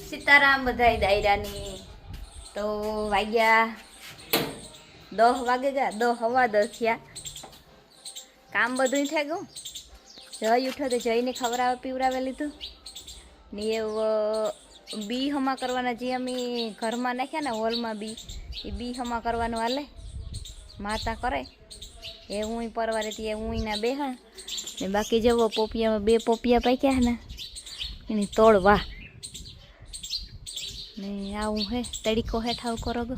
સીતારામ બધાય દાયરાની તો વાગ્યા 10 વાગે ગયા 10 હવા 10 થયા કામ બધું થઈ ગયું જય ઉઠો તો જઈને ખવડાવે પીવડાવે લીધું ને બી હમા કરવાના જે અમે ઘરમાં નાખ્યા ને હોલમાં બી એ બી હમા કરવાનું હાલે માતા કરે એ હું પરવારે તે હું ના બેહા ને બાકી જવો પોપિયામાં 2 પોપિયા પાક્યા ને એની તોડવા ને આવું હે તડીકો હેઠાવ કરો ગો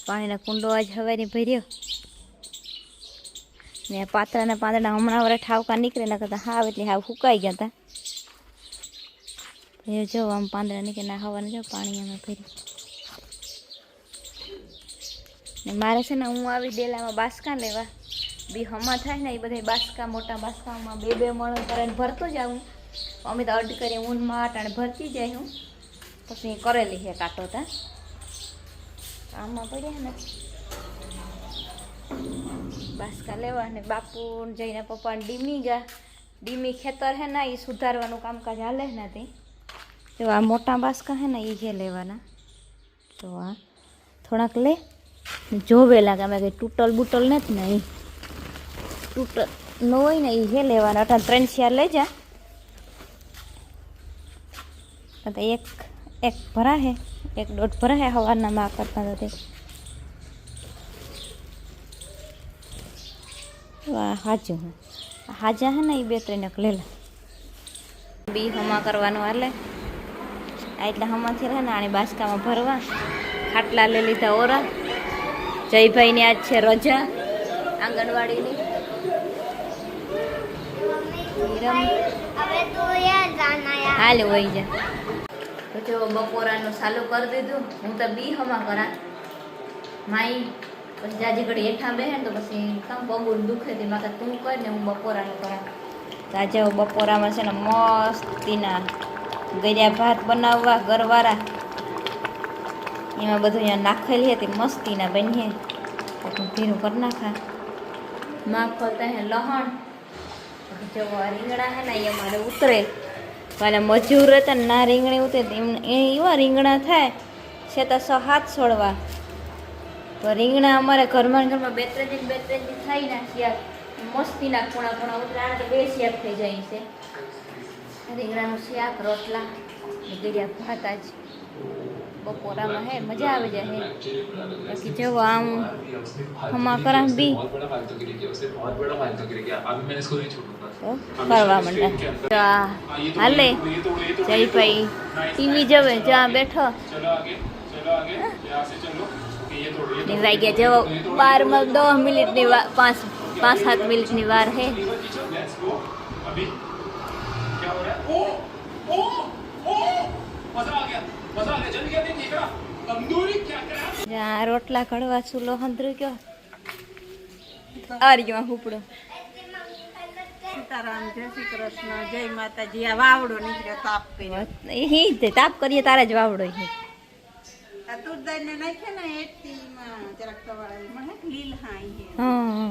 પાણીના કુંડો આજ હવારી ભર્યો ને પાતળાના પાંદડા હમણાં વરે ઠાવકા નીકળે ના કરતા હાવ એટલે હાવ ફૂકાઈ ગયા હતા એ જો આમ પાંદડા નીકળે ના હવાને જો પાણી અમે ભર્યું ને મારે છે ને હું આવી ડેલામાં બાસકા લેવા બી હમા થાય ને એ બધા બાસકા મોટા બાસકામાં 2 મણ કરીને ભરતો જ આવું અમે તો અડ કરી ઊનમાં આટાણે ભરતી જાય હું પછી કરેલી છે કાંટો તા આમાં પડ્યા ને બાસકા લેવા ને બાપુ જઈને પપ્પાને ડીમી ખેતર હે ને એ સુધારવાનું કામકાજ હાલે ને તે તો આ મોટા બાસકા હે ને એ છે લેવાના તો આ થોડાક લે જોવે લાગે અમે કંઈ તૂટલ બૂટલ નથી ને એ તૂટલ ન હોય ને એ છે લેવાના અટા 3 4 લઈ જા તો એક ભરા હે 1.5 ભરા હે હવારના માં કરતા તો વાહ હાજુ હાજા હે ને એ 2-3 લેલા બી હમા કરવાનું હાલે આ એટલે હમાથી રહે ને આને બાસકામાં ભરવા ખાટલા લઈ લીધા ઓરા જયભાઈની આજ છે રજા આંગણવાડીની હાલ વહી જા તો જો બપોરાનું ચાલુ કરી દીધું હું તો બી હમા કરા માઈ પછી જાજી ઘડી હેઠા બેહે ને તો પછી કામ પગું દુખે તે મારે તું કર ને હું બપોરાનું કરા તો આજે બપોરામાં છે ને મસ્તીના ગળ્યા ભાત બનાવવા ગરવાળા એમાં બધું અહીંયા નાખેલી હતી મસ્તીના બનીએ હું ભીનું કરી નાખા માં ખોલતા હે લહણ જો રીંગણા હે ને એ અમારે ઉતરે પેલા મજૂર હતા ને ના રીંગણી ઉતરે એવા રીંગણા થાય છે તો 6-7 છોડવા તો રીંગણા અમારે ઘરમાં 2-3 થાય ને શિયાળ મસ્તીના ખૂણા ઉતરા તો 2 શિયાળ થઈ જાય છે રીંગણાનું શાક રોટલા ગળ્યા ભાત આજ બપોરામાં હે મજા આવી જાય હે બાકી જવો આમ હમા કરા બી કરવા માંડ્યા હાલે જયભાઈ ટીવી જોવે જ્યાં બેઠો વાગ્યા જવો 12 મિનિટની 5-7 મિનિટની વાર હે રોટલા કડવા ચૂલો હંધરું ગયો આર્યો હુપડો સીતારામ જય શ્રી કૃષ્ણ જય માતાજી આ વાવડો નીકળ્યો તાપ કર્યો તાપ કરીએ તારા જ વાવડો આ તુરદાઈને નાખે ને એટીમાં જરાક કવાળી મને લીલ હાઈ હે હા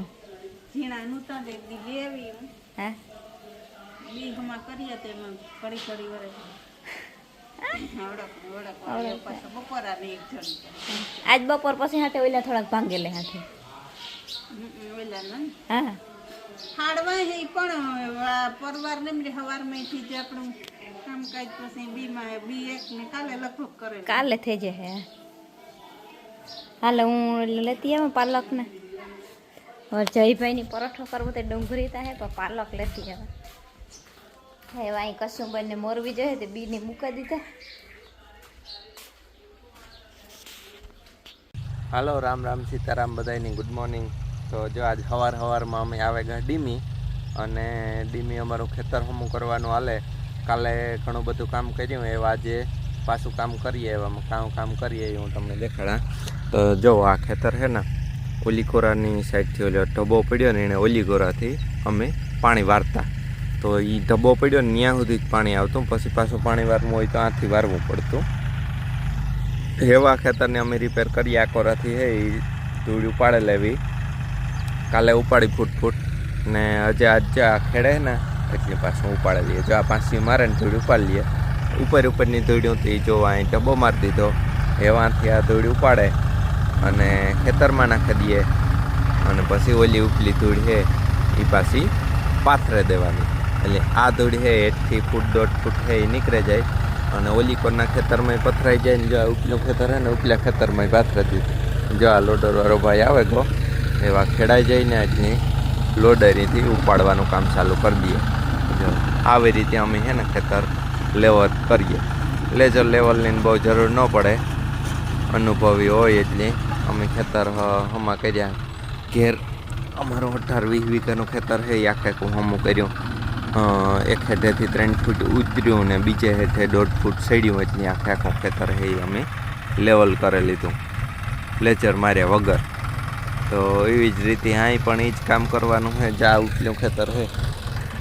ઝીણા નુતા દે દી લેવી હે બી હમા કરીએ તેમાં કડી વરે આજ બપોર પછી હાથે ઓલા થોડાક ભાંગેલે હાથે હા હાડવા હે પણ પરવાર ને હવારમાં થી જે આપણું કામકાજ પછી બી એક ને કાલે લગભગ કરે કાલે થઈ જશે હાલે હું લેતી આવું પાલક ને જયભાઈ ની પરોઠો કરવો તો ડુંગળી તા હે પણ પાલક લેતી આવે હે વાઈ કશું બંને મોરવી જોઈએ તે બી ને મૂકી દીધા હાલો રામ સીતારામ બધાની ગુડ મોર્નિંગ તો જો આજ સવારમાં અમે આવે ગયા ડીમી અને ડીમી અમારું ખેતર હમું કરવાનું હાલે કાલે ઘણું બધું કામ કર્યું એવા આજે પાછું કામ કરીએ એવામાં કામ કરીએ હું તમને દેખાડા તો જો આ ખેતર છે ને ઓલીકોરાની સાઈડથી ઓલો ઢબો પડ્યો ને એને ઓલીકોરાથી અમે પાણી વારતા તો એ ઢબો પડ્યો ને ત્યાં સુધી જ પાણી આવતું પછી પાછું પાણી વારવું હોય તો આથી વારવું પડતું એવા ખેતરને અમે રિપેર કરીએ આ કોરાથી હે એ ધૂળ ઉપાડે લેવી કાલે ઉપાડી ફૂટ ને હજે આજે આ ખેડે ને એટલે પાછું ઉપાડી લઈએ જો આ પાછી મારે ને ધૂળ ઉપાડી લઈએ ઉપરની ધૂળ્યું હતી જો અહીં ડબ્બો મારી દીધો એવાથી આ ધૂળ ઉપાડે અને ખેતરમાં નાખી દઈએ અને પછી ઓલી ઉપલી ધૂળ છે એ પાછી પાથરે દેવાની એટલે આ ધૂળ છે 1 થી ફૂટ 1.5 ફૂટ છે એ નીકળે જાય અને ઓલી કોરના ખેતરમાં પથરાઈ જાય ને જો આ ઉપલું ખેતર છે ને ઉપલા ખેતરમાં પાથરે દીધું જો આ લોડરવાળો ભાઈ આવે ગો એવા ખેડાઈ જઈને આજની લોડરીથી ઉપાડવાનું કામ ચાલુ કરી દઈએ જો આવી રીતે અમે છે ને ખેતર લેવલ કરીએ લેજર લેવલની બહુ જરૂર ન પડે અનુભવી હોય એટલે અમે ખેતર હમા કર્યા ઘેર અમારું 18-20 વીઘાનું ખેતર છે એ આખે હમું કર્યું એક હેઠેથી 3 ફૂટ ઉતર્યું ને બીજે હેઠે 1.5 ફૂટ સડ્યું એટલે આખે આખું ખેતર છે એ અમે લેવલ કરી લીધું લેચર માર્યા વગર તો એવી જ રીતે અહીં પણ એ જ કામ કરવાનું છે જ્યાં ઉપલ્યું ખેતર છે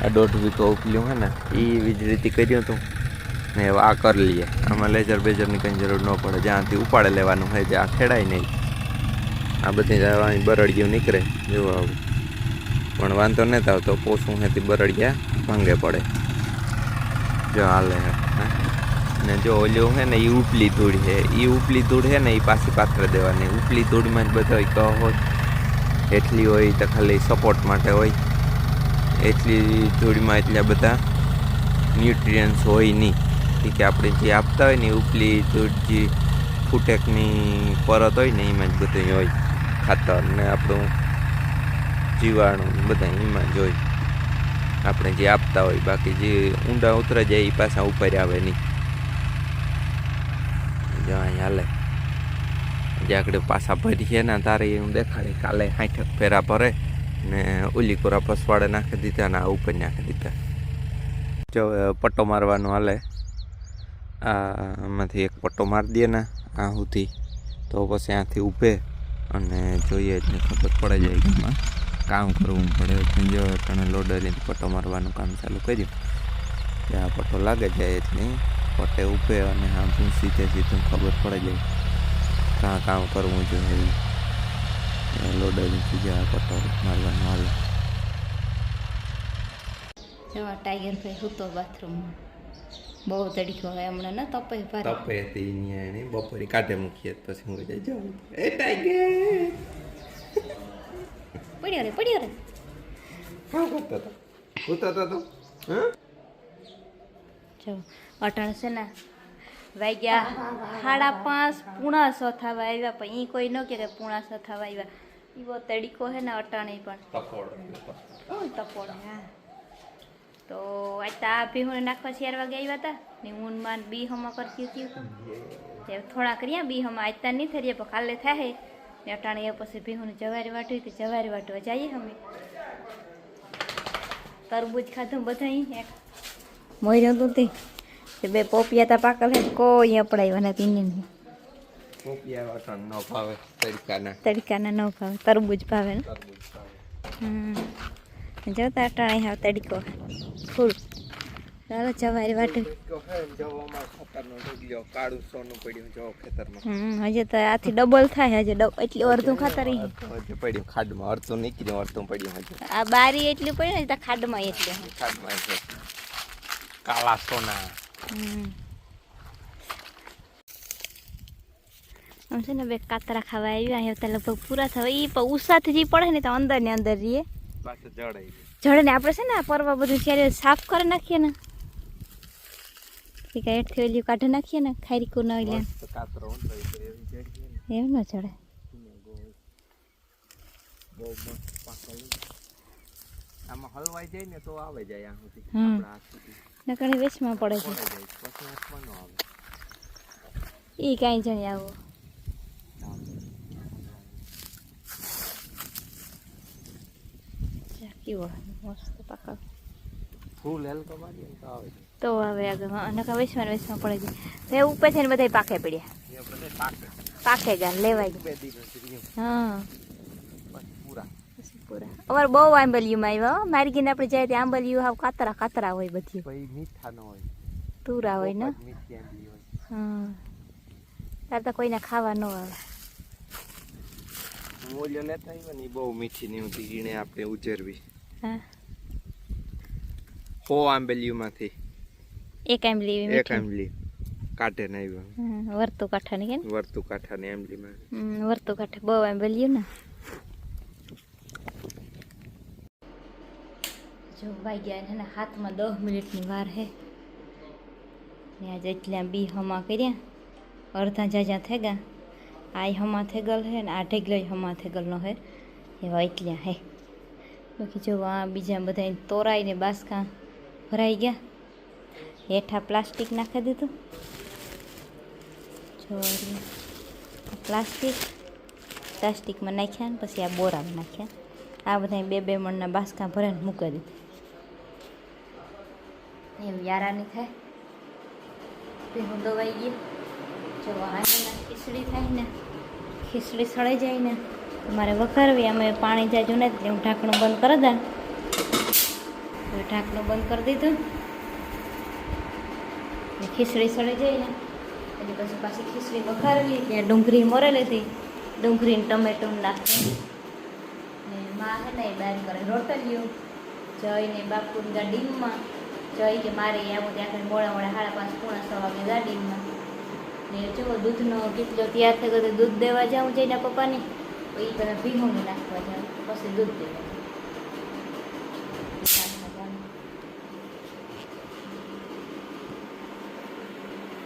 આ 1.5 વીઘો ઉપલ્યું છે ને એવી જ રીતે કર્યું હતું ને આ કરી લઈએ આમાં લેજર બેજરની કંઈ જરૂર ન પડે જ્યાંથી ઉપાડે લેવાનું હોય જ્યાં ખેડાય નહીં આ બધી અહીં બરડિયું નીકળે જેવું આવું પણ વાંધો નથી આવતો પોસું નથી બરડિયા ભાંગે પડે જો હાલે ને જો ઓલું છે ને એ ઉપલી ધૂળ છે એ ઉપલી ધૂળ છે ને એ પાછી પાથરે દેવાની ઉપલી ધૂળમાં જ બધો કહો હોય એટલી હોય તો ખાલી સપોર્ટ માટે હોય એટલી ધૂળમાં એટલા બધા ન્યુટ્રિયન્સ હોય નહીં કે આપણે જે આપતા હોય ને ઉપલી ધૂળ જે ફૂટેકની પરત હોય ને એમાં જ બધું હોય ખાતર ને આપણું જીવાણું બધા એમાં જ હોય આપણે જે આપતા હોય બાકી જે ઊંડા ઉતરે જાય એ પાછા ઉપર આવે નહીં જો અહીં હાલે જે આગળ પાછા ભરીએ ને તારે હું દેખાડે કાલે 60 ફેરા ભરે ને ઓલી કોરા પસવાડે નાખી દીધા ને આ ઉપર નાખી દીધા જો પટ્ટો મારવાનો હાલે આમાંથી એક પટ્ટો મારી દે ને આ સુધી તો પછી આથી ઊભે અને જોઈએ એટલે ખબર પડે જાય કે એમાં કામ કરવું પડે એટલે જો તને લોડરીથી પટ્ટો મારવાનું કામ ચાલુ કર્યું કે આ પટ્ટો લાગે જાય એટલે પટ્ટે ઊભે અને હા સીધે સીધું ખબર પડે જાય કાં કામ કરવું જોઈએ લોડરીથી જે આ પટ્ટો મારવાનું હાલે એવા ટાઈગર ભાઈ સૂતો બાથરૂમમાં બહુ તડકો હોય હમણાં ને તપે તપે હતી એની બપોરે કાઢે મૂકીએ પછી હું જાય જાઉં એ ટાઈગર પડ્યો રે શું કરતો હતો સૂતો હતો જો અટાણ છે ને વાગ્યા 5:30 પૂણા 6 થવા આવ્યા પણ એ કોઈ ન કે પૂણા 6 થવા આવ્યા એવો તડકો છે ને અટાણે પણ તપોડ હા તો આજ તો આ ભીહું નાખવા 4 વાગે આવ્યા હતા ને ઊનમાં બી હમા કરતી હતી તે થોડા કર્યા બી હમા આજ ત્યાં નહીં થઈ રહ્યા પણ કાલે થાય ને અટાણે એ પછી ભીહુંને જવારી વાટવી તો જવારી વાટવા જઈએ અમે તરબૂચ ખાધું બધા એક મોર્યું હતું તે બે પોપિયા તા પાકલ હે કોઈ અપડાવ્યા નથી નહીં પોપિયા વાટણ ન ભાવે તડકાના ન ભાવે તરબૂચ ભાવે ને જોતા અટાણે હાવ તડકો ફૂલ ચાલો જવારી વાટવી હજી તો આથી ડબલ થાય હજી એટલી અડધું ખાતર પડ્યું ખાડમાં અડધું નીકળ્યું અડધું પડ્યું હજી આ બારી એટલી પડ્યું ને ખાડમાં એટલી કાળા સોના આમ છે ને બે કાતરા ખાવા આવ્યા અહીંયા તો લગભગ પૂરા થવા એ પણ ઉષાથી જે પડે ને તો અંદર ને અંદર રહીએ જડે ને આપણે છે ને આ પરવા બધું ત્યારે સાફ કરી નાખીએ ને હેઠથી ઓલી કાઢી નાખીએ ને ખારીકું ન લે એમ ન ચડે આમાં હલવાઈ જાય ને તો આવે જાય આ સુધી નકણી વેચમાં પડે છે એ કાંઈ જાણે આવો કેવો મસ્ત પાકા ફૂલ હેલ્કો મારી તો આવે આગળ નકા વેચમાં પડે છે તે ઉપર થઈને બધા પાકે પડ્યા પાકે ગયા લેવાય હા પૂરા અમારે બહુ આંબલિયુંમાં આવ્યા મારી ગઈને આપણે જાય ત્યાં આંબલિયું હાવ કાતરા હોય બધી મીઠા ન હોય તુરા હોય ને હા તાર તો કોઈને ખાવા ન આવે મૂલ્ય લેતા આવ્યા ને બહુ મીઠી નહીં હોતી એને આપણે ઉજેરવી હા હો આંબેલીમાંથી એક આંબલી એવી એક મીઠી આંબલી કાઢે ને આવ્યો વર્તુ કાંઠાની કે વર્તુ કાંઠાની આંબલીમાં વર્તુ કાંઠે બહુ આંબલ્યું ને જો વાગ્યા ને હાથમાં 10 મિનિટની વાર હે ને આજે એટલા બી હમા કર્યા અડધા જાજા થઈ ગયા આ હમા થઈ ગયેલ હે ને આ ઢેગલો હમા થઈ ગયેલો હે એવા એટલા હે બાકી જો આ બીજા બધા તોરાઈને બાસકા ભરાઈ ગયા હેઠા પ્લાસ્ટિક નાખી દીધું જો પ્લાસ્ટિકમાં નાખ્યા ને પછી આ બોરામાં નાખ્યા આ બધા બે મણના બાસકા ભરાઈને મૂકી દીધું એમ યારાની થાય ભેહું દવાઈ ગઈ જો આના ખીચડી થાય ને ખીચડી સળાઈ જાય ને મારે વઘારવી અમે પાણી જાજુ ને હું ઢાંકણું બંધ કરી દઉં ઢાંકણું બંધ કરી દીધું ને ખીચડી સળી જાય ને એટલે પછી પાછી ખીચડી વઘારવી ત્યાં ડુંગળી મોરેલી હતી ડુંગળીને ટમેટું નાખી ને માં હે ને બહાર કરે રોટલીઓ જઈને બાપુની ગાડીમાં જઈ કે મારે આવું ત્યાં મોડા 5:30 પોણા 6 વાગે ગાડીમાં ને જો દૂધનો કેટલો તૈયાર થઈ ગયો દૂધ દેવા જાઉં જઈને પપ્પાને એ પેલા ભીહોને નાખવા જાઉં પછી દૂધ દેવા